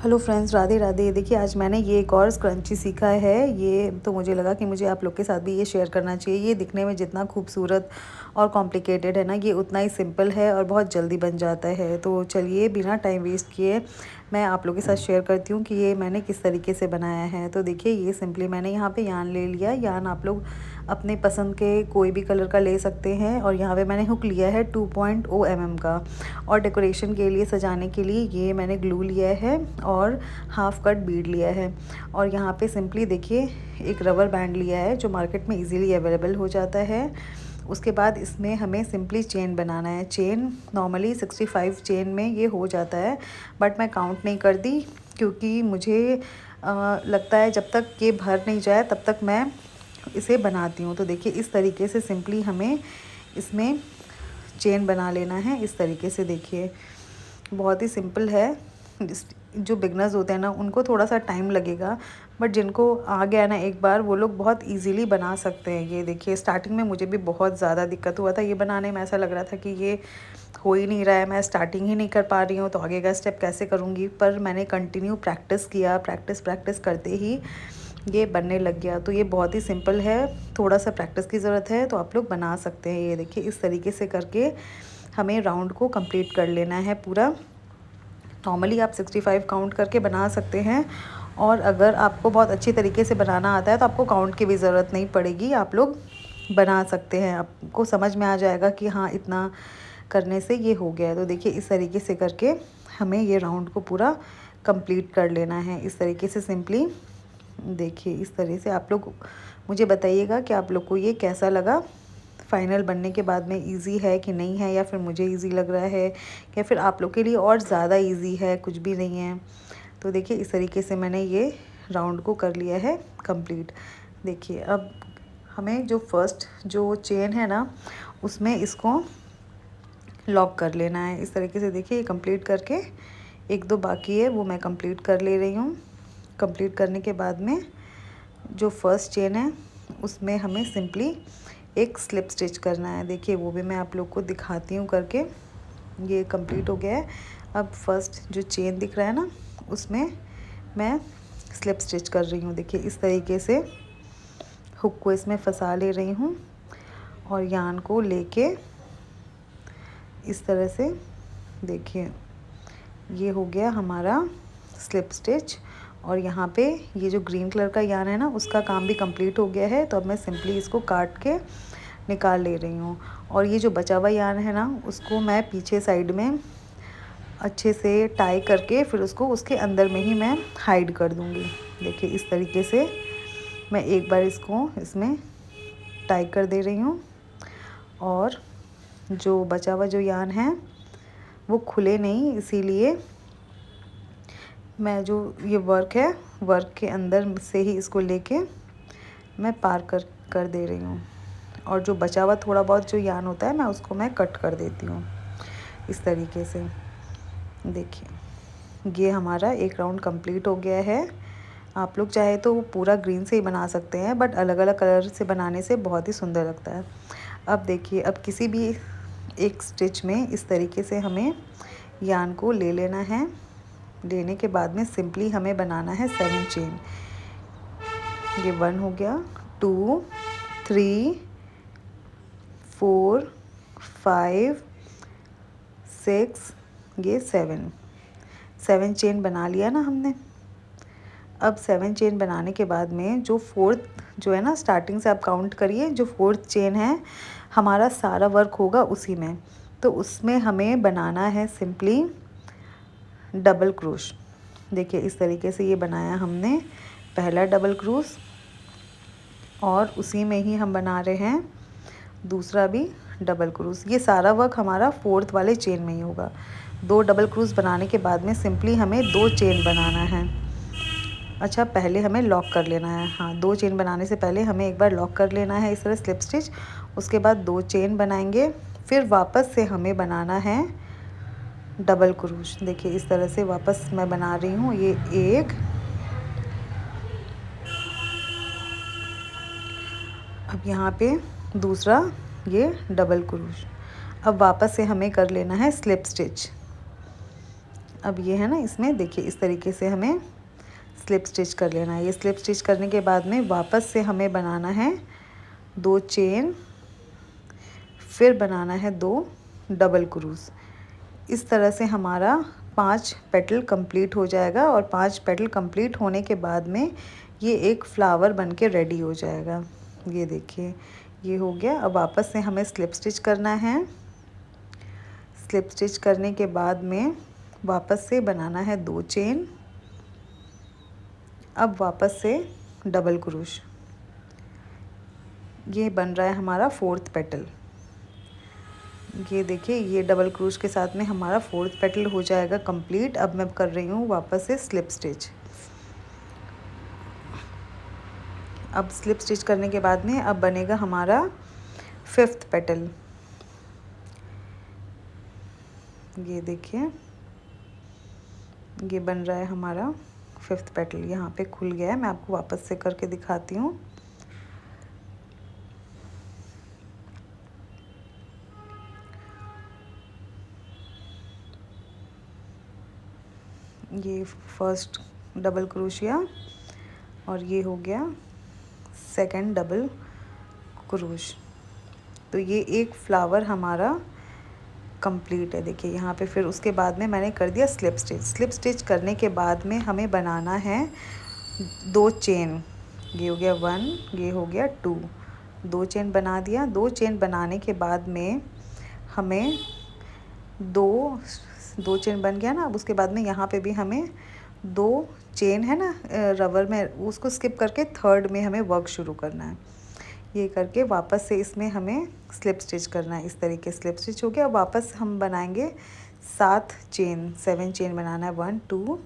Hello friends, Radhe Radhe. देखिए आज मैंने ये एक और स्क्रंची सीखा है। ये तो मुझे लगा कि मुझे आप लोग के साथ भी ये शेयर करना चाहिए। ये दिखने में जितना खूबसूरत और कॉम्प्लिकेटेड है ना, ये उतना ही सिंपल है और बहुत जल्दी बन जाता है। तो चलिए बिना टाइम वेस्ट किए मैं आप लोग के साथ शेयर करती हूँ कि ये मैंने किस तरीके से बनाया है। तो देखिए ये सिंपली मैंने यहाँ पे यान ले लिया। यान आप लोग अपने पसंद के कोई भी कलर का ले सकते हैं। और यहाँ पे मैंने हुक लिया है 2.0 mm का। और डेकोरेशन के लिए, सजाने के लिए ये मैंने ग्लू लिया है और हाफ कट बीड लिया है। और यहाँ पे सिंपली देखिए एक रबर बैंड लिया है जो मार्केट में इजीली अवेलेबल हो जाता है। उसके बाद इसमें हमें सिंपली चेन बनाना है। चेन नॉर्मली 65 चेन में ये हो जाता है, बट मैं काउंट नहीं कर दी क्योंकि मुझे लगता है जब तक ये भर नहीं जाए तब तक मैं इसे बनाती हूँ। तो देखिए इस तरीके से सिंपली हमें इसमें चेन बना लेना है। इस तरीके से देखिए बहुत ही सिंपल है। जो बिगनर्स होते हैं ना उनको थोड़ा सा टाइम लगेगा, बट जिनको आ गया ना एक बार, वो लोग बहुत इजीली बना सकते हैं। ये देखिए स्टार्टिंग में मुझे भी बहुत ज़्यादा दिक्कत हुआ था ये बनाने में। ऐसा लग रहा था कि ये हो ही नहीं रहा है, मैं स्टार्टिंग ही नहीं कर पा रही हूँ तो आगे का स्टेप कैसे करूँगी। पर मैंने कंटिन्यू प्रैक्टिस किया, प्रैक्टिस करते ही ये बनने लग गया। तो ये बहुत ही सिंपल है, थोड़ा सा प्रैक्टिस की ज़रूरत है तो आप लोग बना सकते हैं। ये देखिए इस तरीके से करके हमें राउंड को कंप्लीट कर लेना है पूरा। नॉर्मली आप 65 काउंट करके बना सकते हैं, और अगर आपको बहुत अच्छी तरीके से बनाना आता है तो आपको काउंट की भी ज़रूरत नहीं पड़ेगी, आप लोग बना सकते हैं। आपको समझ में आ जाएगा कि हाँ इतना करने से ये हो गया है। तो देखिए इस तरीके से करके हमें ये राउंड को पूरा कंप्लीट कर लेना है। इस तरीके से सिंपली देखिए इस तरह से आप लोग मुझे बताइएगा कि आप लोग को ये कैसा लगा। फाइनल बनने के बाद में इजी है कि नहीं है, या फिर मुझे इजी लग रहा है, या फिर आप लोग के लिए और ज़्यादा इजी है, कुछ भी नहीं है। तो देखिए इस तरीके से मैंने ये राउंड को कर लिया है कंप्लीट। देखिए अब हमें जो फर्स्ट जो चेन है ना उसमें इसको लॉक कर लेना है। इस तरीके से देखिए ये कंप्लीट करके, एक दो बाकी है वो मैं कंप्लीट कर ले रही हूँ। कंप्लीट करने के बाद में जो फर्स्ट चेन है उसमें हमें सिंपली एक स्लिप स्टिच करना है। देखिए वो भी मैं आप लोग को दिखाती हूँ करके। ये कंप्लीट हो गया है। अब फर्स्ट जो चेन दिख रहा है ना उसमें मैं स्लिप स्टिच कर रही हूँ। देखिए इस तरीके से हुक को इसमें फंसा ले रही हूँ और यान को लेके इस तरह से देखिए ये हो गया हमारा स्लिप स्टिच। और यहाँ पे ये जो ग्रीन कलर का यान है ना उसका काम भी कंप्लीट हो गया है। तो अब मैं सिंपली इसको काट के निकाल ले रही हूँ। और ये जो बचा हुआ यान है ना उसको मैं पीछे साइड में अच्छे से टाई करके फिर उसको उसके अंदर में ही मैं हाइड कर दूँगी। देखिए इस तरीके से मैं एक बार इसको इसमें टाई कर दे रही हूँ, और जो बचा हुआ जो यान है वो खुले नहीं, इसीलिए मैं जो ये वर्क के अंदर से ही इसको लेके मैं पार कर दे रही हूँ। और जो बचा हुआ थोड़ा बहुत जो यान होता है मैं उसको मैं कट कर देती हूँ इस तरीके से। देखिए ये हमारा एक राउंड कंप्लीट हो गया है। आप लोग चाहे तो पूरा ग्रीन से ही बना सकते हैं, बट अलग अलग कलर से बनाने से बहुत ही सुंदर लगता है। अब देखिए अब किसी भी एक स्टिच में इस तरीके से हमें यान को ले लेना है। लेने के बाद में सिंपली हमें बनाना है 7 चेन। ये 1 हो गया, 2 3 4 5 6, ये 7 चेन बना लिया ना हमने। अब 7 चेन बनाने के बाद में जो फोर्थ जो है ना, स्टार्टिंग से आप काउंट करिए, जो फोर्थ चेन है हमारा सारा वर्क होगा उसी में। तो उसमें हमें बनाना है सिंपली डबल क्रोश। देखिए इस तरीके से ये बनाया हमने पहला डबल क्रोश, और उसी में ही हम बना रहे हैं दूसरा भी डबल क्रोश। ये सारा वर्क हमारा फोर्थ वाले चेन में ही होगा। 2 डबल क्रोश बनाने के बाद में सिंपली हमें 2 चेन बनाना है। अच्छा पहले हमें लॉक कर लेना है, हाँ 2 चेन बनाने से पहले हमें एक बार लॉक कर लेना है इस तरह स्लिप स्टिच। उसके बाद 2 चेन बनाएंगे, फिर वापस से हमें बनाना है डबल क्रोश। देखिए इस तरह से वापस मैं बना रही हूँ। ये एक, अब यहाँ पे दूसरा ये डबल क्रोश। अब वापस से हमें कर लेना है स्लिप स्टिच। अब ये है ना, इसमें देखिए इस तरीके से हमें स्लिप स्टिच कर लेना है। ये स्लिप स्टिच करने के बाद में वापस से हमें बनाना है 2 चेन, फिर बनाना है 2 डबल क्रूज। इस तरह से हमारा 5 पेटल कंप्लीट हो जाएगा और 5 पेटल कंप्लीट होने के बाद में ये एक फ्लावर बन के रेडी हो जाएगा। ये देखिए ये हो गया। अब वापस से हमें स्लिप स्टिच करना है। स्लिप स्टिच करने के बाद में वापस से बनाना है 2 चेन। अब वापस से डबल क्रूश। ये बन रहा है हमारा 4th पेटल। ये देखिए ये डबल क्रूश के साथ में हमारा 4th पेटल हो जाएगा कंप्लीट। अब मैं कर रही हूँ वापस से स्लिप स्टिच। अब स्लिप स्टिच करने के बाद में अब बनेगा हमारा 5th पेटल। ये देखिए ये बन रहा है हमारा 5th पेटल। यहाँ पे खुल गया है, मैं आपको वापस से करके दिखाती हूँ। ये फर्स्ट डबल क्रोशिया और ये हो गया सेकंड डबल क्रोश। तो ये एक फ्लावर हमारा कंप्लीट है। देखिए यहाँ पे फिर उसके बाद में मैंने कर दिया स्लिप स्टिच। स्लिप स्टिच करने के बाद में हमें बनाना है 2 चेन। ये हो गया 1, ये हो गया 2। 2 चेन बना दिया। 2 चेन बनाने के बाद में हमें दो चेन बन गया ना। अब उसके बाद में यहाँ पे भी हमें 2 चेन है ना रबर में, उसको स्किप करके 3rd में हमें वर्क शुरू करना है। ये करके वापस से इसमें हमें स्लिप स्टिच करना है। इस तरीके स्लिप स्टिच हो गया। वापस हम बनाएंगे 7 चेन, 7 चेन बनाना है। 1 2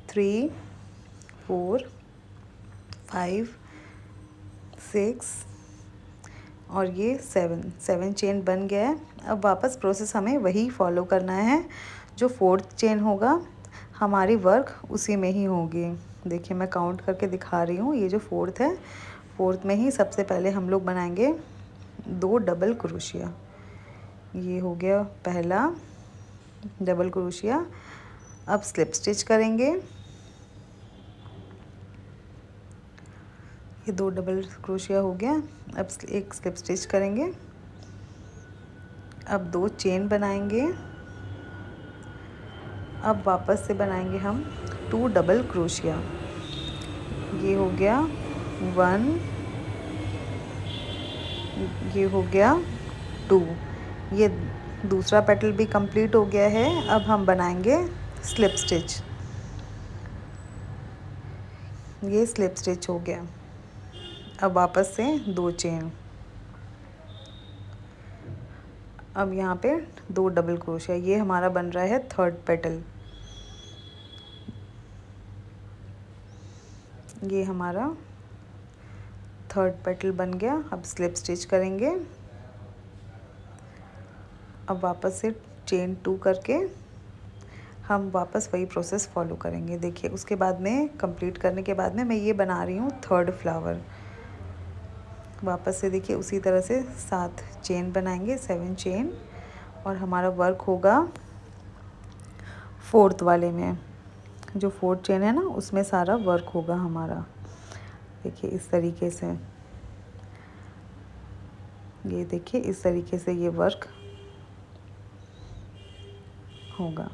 3 4 5 6 और ये 7 चेन बन गया है। अब वापस प्रोसेस हमें वही फॉलो करना है। जो 4th चेन होगा हमारी वर्क उसी में ही होगी। देखिए मैं काउंट करके दिखा रही हूँ। ये जो 4th है, 4th में ही सबसे पहले हम लोग बनाएंगे 2 डबल क्रोशिया। ये हो गया पहला डबल क्रोशिया। अब स्लिप स्टिच करेंगे। ये 2 डबल क्रोशिया हो गया। अब एक स्लिप स्टिच करेंगे। अब 2 चेन बनाएंगे। अब वापस से बनाएंगे हम 2 डबल क्रोशिया। ये हो गया 1, ये हो गया 2। ये दूसरा पेटल भी कंप्लीट हो गया है। अब हम बनाएंगे स्लिप स्टिच। ये स्लिप स्टिच हो गया। अब वापस से 2 चेन। अब यहाँ पे 2 डबल क्रोशिया। ये हमारा बन रहा है 3rd पेटल। ये हमारा 3rd पेटल बन गया। अब स्लिप स्टिच करेंगे। अब वापस से चेन 2 करके हम वापस वही प्रोसेस फॉलो करेंगे। देखिए उसके बाद में कंप्लीट करने के बाद में मैं ये बना रही हूँ 3rd फ्लावर। वापस से देखिए उसी तरह से 7 चेन बनाएंगे, 7 चेन, और हमारा वर्क होगा 4th वाले में। जो 4th चेन है ना उसमें सारा वर्क होगा हमारा। देखिए इस तरीके से, ये देखिए इस तरीके से ये वर्क होगा।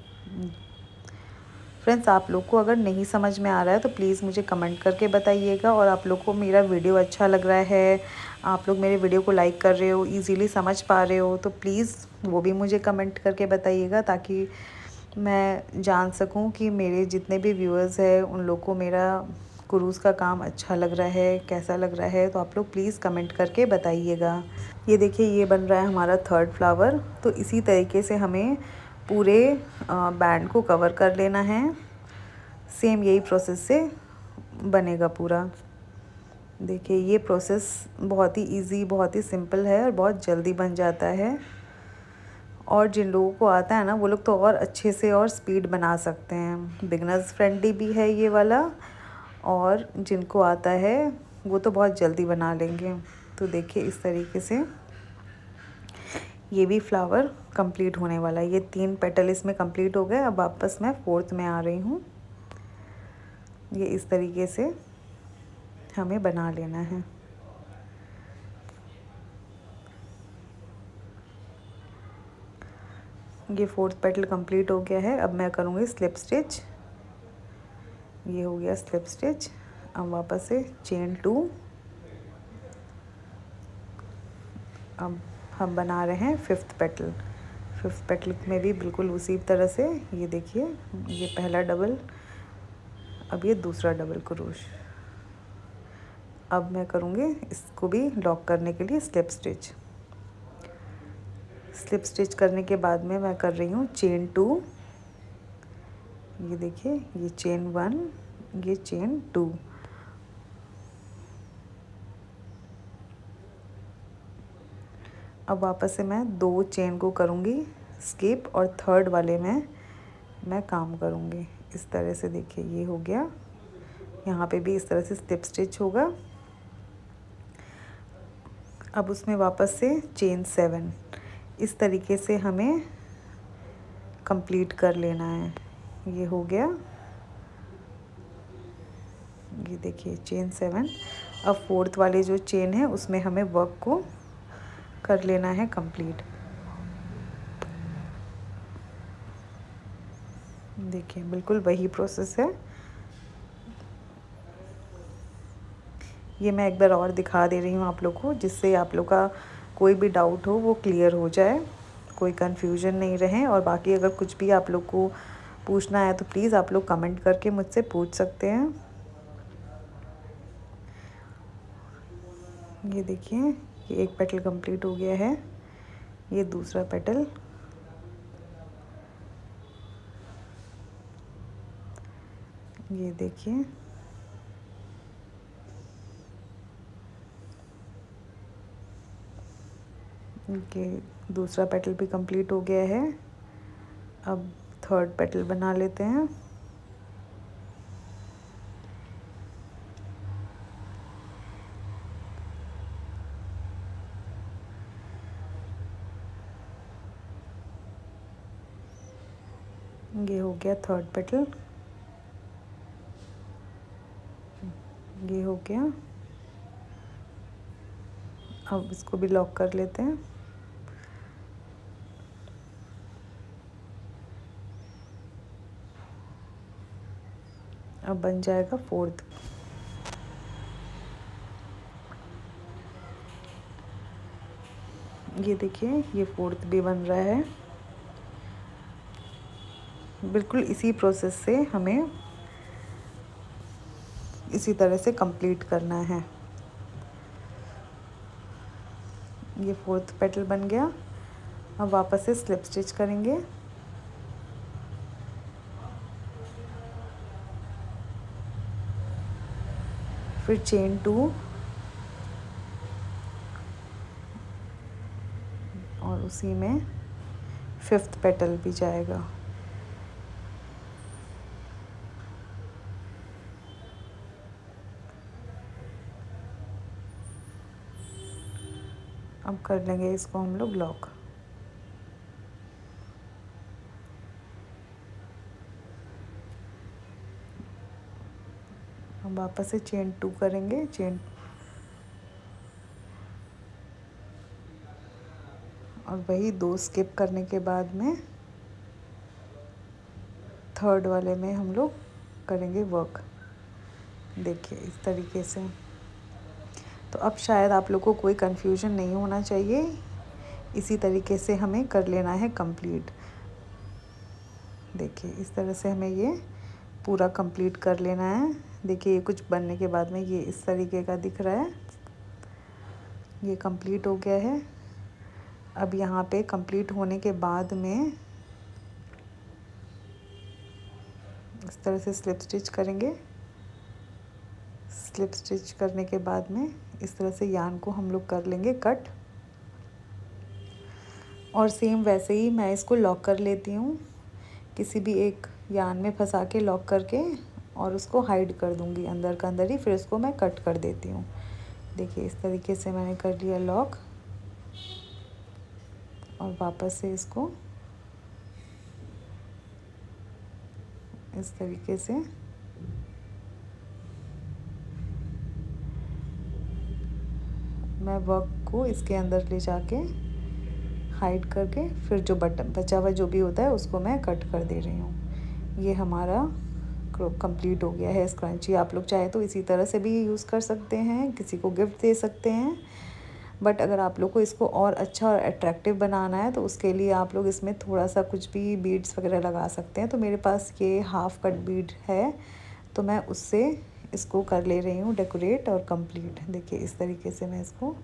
फ्रेंड्स आप लोग को अगर नहीं समझ में आ रहा है तो प्लीज़ मुझे कमेंट करके बताइएगा। और आप लोग को मेरा वीडियो अच्छा लग रहा है, आप लोग मेरे वीडियो को लाइक कर रहे हो, इजीली समझ पा रहे हो, तो प्लीज़ वो भी मुझे कमेंट करके बताइएगा, ताकि मैं जान सकूं कि मेरे जितने भी व्यूअर्स हैं उन लोग को मेरा क्रूज़ का काम अच्छा लग रहा है, कैसा लग रहा है। तो आप लोग प्लीज़ कमेंट करके बताइएगा। ये देखिए ये बन रहा है हमारा 3rd फ्लावर। तो इसी तरीके से हमें पूरे बैंड को कवर कर लेना है। सेम यही प्रोसेस से बनेगा पूरा। देखिए ये प्रोसेस बहुत ही इजी, बहुत ही सिंपल है और बहुत जल्दी बन जाता है। और जिन लोगों को आता है ना वो लोग तो और अच्छे से और स्पीड बना सकते हैं। बिगनर्स फ्रेंडली भी है ये वाला, और जिनको आता है वो तो बहुत जल्दी बना लेंगे। तो देखिए इस तरीके से ये भी फ्लावर कंप्लीट होने वाला है। ये 3 पेटल इसमें कंप्लीट हो गए। अब वापस मैं 4th में आ रही हूँ। ये इस तरीके से हमें बना लेना है। ये 4th पेटल कंप्लीट हो गया है। अब मैं करूँगी स्लिप स्टिच। ये हो गया स्लिप स्टिच। अब वापस से चेन 2। अब हम बना रहे हैं 5th पेटल। 5th पेटल में भी बिल्कुल उसी तरह से, ये देखिए, ये पहला डबल, अब ये दूसरा डबल क्रोश। अब मैं करूँगी इसको भी लॉक करने के लिए स्लिप स्टिच। स्लिप स्टिच करने के बाद में मैं कर रही हूँ चेन 2। ये देखिए, ये चेन 1, ये चेन 2। अब वापस से मैं 2 चेन को करूँगी स्किप और 3rd वाले में मैं काम करूँगी इस तरह से। देखिए ये हो गया। यहाँ पे भी इस तरह से स्लिप स्टिच होगा। अब उसमें वापस से चेन 7 इस तरीके से हमें कंप्लीट कर लेना है। ये हो गया। ये देखिए चेन 7। अब 4th वाले जो चेन है उसमें हमें वर्क को कर लेना है कंप्लीट। देखिए बिल्कुल वही प्रोसेस है। ये मैं एक बार और दिखा दे रही हूँ आप लोग को, जिससे आप लोग का कोई भी डाउट हो वो क्लियर हो जाए, कोई कन्फ्यूजन नहीं रहे। और बाकी अगर कुछ भी आप लोग को पूछना है तो प्लीज़ आप लोग कमेंट करके मुझसे पूछ सकते हैं। ये देखिए, ये एक पेटल कंप्लीट हो गया है। ये दूसरा पेटल, ये देखिए, ये दूसरा पेटल भी कंप्लीट हो गया है। अब 3rd पेटल बना लेते हैं। ये हो गया 3rd पेटल। ये हो गया। अब इसको भी लॉक कर लेते हैं। अब बन जाएगा 4th। ये देखिए, ये 4th भी बन रहा है। बिल्कुल इसी प्रोसेस से हमें इसी तरह से कंप्लीट करना है। ये 4th पेटल बन गया। अब वापस से स्लिप स्टिच करेंगे। फिर चेन 2 और उसी में 5th पेटल भी जाएगा। अब कर लेंगे इसको हम लोग लॉक। हम वापस से चेन 2 करेंगे। चेन और वही 2 स्किप करने के बाद में 3rd वाले में हम लोग करेंगे वर्क। देखिए इस तरीके से। तो अब शायद आप लोग को कोई कन्फ्यूजन नहीं होना चाहिए। इसी तरीके से हमें कर लेना है कंप्लीट। देखिए इस तरह से हमें ये पूरा कंप्लीट कर लेना है। देखिए ये कुछ बनने के बाद में ये इस तरीके का दिख रहा है। ये कंप्लीट हो गया है। अब यहाँ पे कंप्लीट होने के बाद में इस तरह से स्लिप स्टिच करेंगे। स्लिप स्टिच करने के बाद में इस तरह से यार्न को हम लोग कर लेंगे कट। और सेम वैसे ही मैं इसको लॉक कर लेती हूँ, किसी भी एक यार्न में फंसा के लॉक करके, और उसको हाइड कर दूँगी अंदर का अंदर ही। फिर उसको मैं कट कर देती हूँ। देखिए इस तरीके से मैंने कर लिया लॉक। और वापस से इसको इस तरीके से मैं वर्क को इसके अंदर ले जाके हाइड करके फिर जो बटन बचा हुआ जो भी होता है उसको मैं कट कर दे रही हूँ। ये हमारा कंप्लीट हो गया है स्क्रंची। आप लोग चाहे तो इसी तरह से भी यूज़ कर सकते हैं, किसी को गिफ्ट दे सकते हैं। बट अगर आप लोग को इसको और अच्छा और अट्रैक्टिव बनाना है तो उसके लिए आप लोग इसमें थोड़ा सा कुछ भी बीड्स वगैरह लगा सकते हैं। तो मेरे पास ये हाफ़ कट बीड है तो मैं उससे इसको कर ले रही हूँ डेकोरेट और कंप्लीट। देखिए इस तरीके से मैं इसको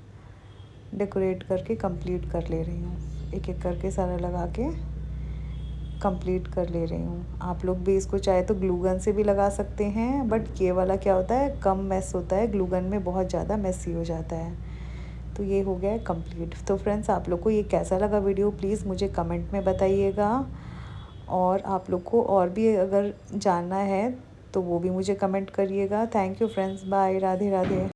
डेकोरेट करके कंप्लीट कर ले रही हूँ। एक एक करके सारा लगा के कंप्लीट कर ले रही हूँ। आप लोग भी इसको चाहे तो ग्लू गन से भी लगा सकते हैं, बट ये वाला क्या होता है कम मेस होता है, ग्लू गन में बहुत ज़्यादा मेसी हो जाता है। तो ये हो गया है कंप्लीट। तो फ्रेंड्स आप लोग को ये कैसा लगा वीडियो प्लीज़ मुझे कमेंट में बताइएगा। और आप लोग को और भी अगर जानना है तो वो भी मुझे कमेंट करिएगा। Thank you friends, bye, Radhe Radhe.